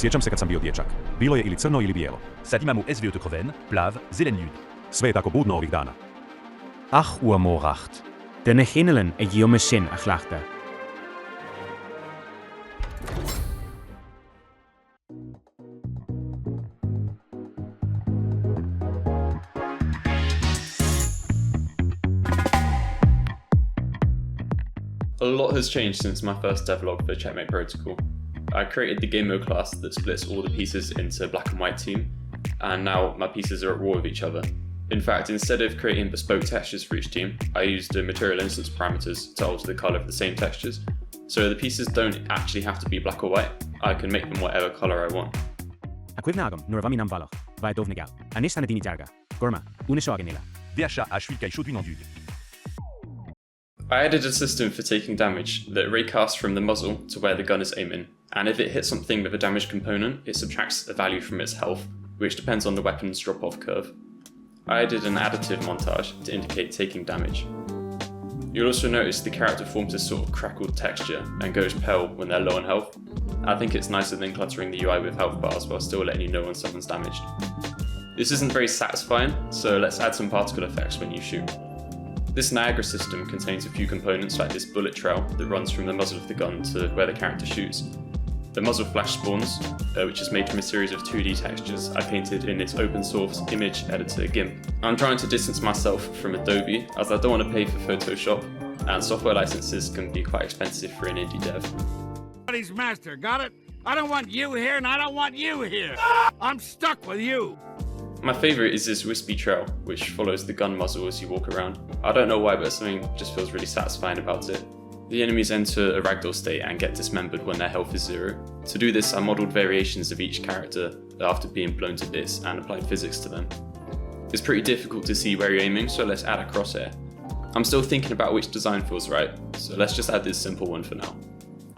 Sjećam se kad sam bio dječak. Bilo je ili crno ili bijelo. Sad imamo SVO kroven, plav, zelen ljud. Sve je tako budno ovih dana. Ach uamoracht. De neginelen e giome sin a glachta. A lot has changed since my first devlog for Checkmate Protocol. I created the game mode class that splits all the pieces into black and white team, and now my pieces are at war with each other. In fact, instead of creating bespoke textures for each team, I used the material instance parameters to alter the colour of the same textures, so the pieces don't actually have to be black or white. I can make them whatever colour I want. Akwivnagam nurvaminam valoch. Vai dovnigal. Anis anadini jarga. Gorma. Unishoaganila. VHA ashwi kai shotun endude. I added a system for taking damage that raycasts from the muzzle to where the gun is aiming, and if it hits something with a damaged component, it subtracts a value from its health, which depends on the weapon's drop-off curve. I added an additive montage to indicate taking damage. You'll also notice the character forms this sort of crackled texture and goes pale when they're low on health. I think it's nicer than cluttering the UI with health bars while still letting you know when someone's damaged. This isn't very satisfying, so let's add some particle effects when you shoot. This Niagara system contains a few components like this bullet trail that runs from the muzzle of the gun to where the character shoots. The muzzle flash spawns, which is made from a series of 2D textures I painted in its open source image editor GIMP. I'm trying to distance myself from Adobe as I don't want to pay for Photoshop, and software licenses can be quite expensive for an indie dev. Somebody's master, got it? I don't want you here and I don't want you here. I'm stuck with you. My favourite is this wispy trail, which follows the gun muzzle as you walk around. I don't know why, but something just feels really satisfying about it. The enemies enter a ragdoll state and get dismembered when their health is 0. To do this, I modelled variations of each character after being blown to bits and applied physics to them. It's pretty difficult to see where you're aiming, so let's add a crosshair. I'm still thinking about which design feels right, so let's just add this simple one for now.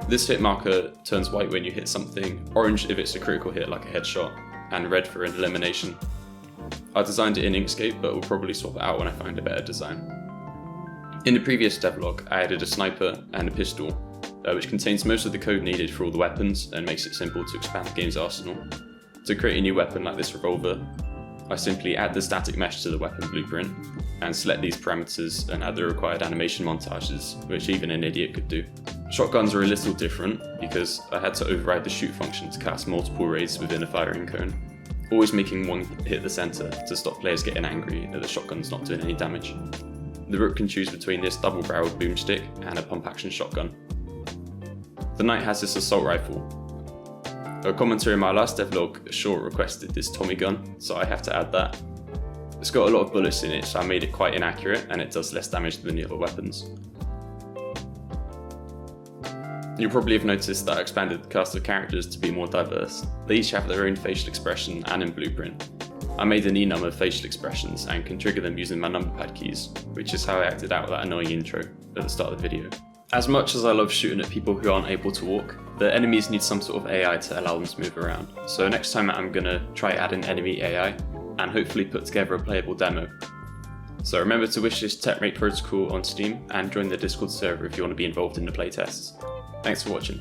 This hit marker turns white when you hit something, orange if it's a critical hit like a headshot, and red for an elimination. I designed it in Inkscape, but will probably swap it out when I find a better design. In the previous devlog, I added a sniper and a pistol, which contains most of the code needed for all the weapons and makes it simple to expand the game's arsenal. To create a new weapon like this revolver, I simply add the static mesh to the weapon blueprint and select these parameters and add the required animation montages, which even an idiot could do. Shotguns are a little different because I had to override the shoot function to cast multiple rays within a firing cone, always making one hit the centre to stop players getting angry that the shotgun's not doing any damage. The rook can choose between this double-barreled boomstick and a pump-action shotgun. The knight has this assault rifle. A commenter in my last devlog, Shaw, requested this Tommy gun, so I have to add that. It's got a lot of bullets in it, so I made it quite inaccurate and it does less damage than the other weapons. You'll probably have noticed that I expanded the cast of characters to be more diverse. They each have their own facial expression and in blueprint. I made an enum of facial expressions and can trigger them using my number pad keys, which is how I acted out that annoying intro at the start of the video. As much as I love shooting at people who aren't able to walk, the enemies need some sort of AI to allow them to move around. So next time I'm gonna try adding enemy AI and hopefully put together a playable demo. So remember to wishlist Checkmate Protocol on Steam and join the Discord server if you want to be involved in the playtests. Thanks for watching.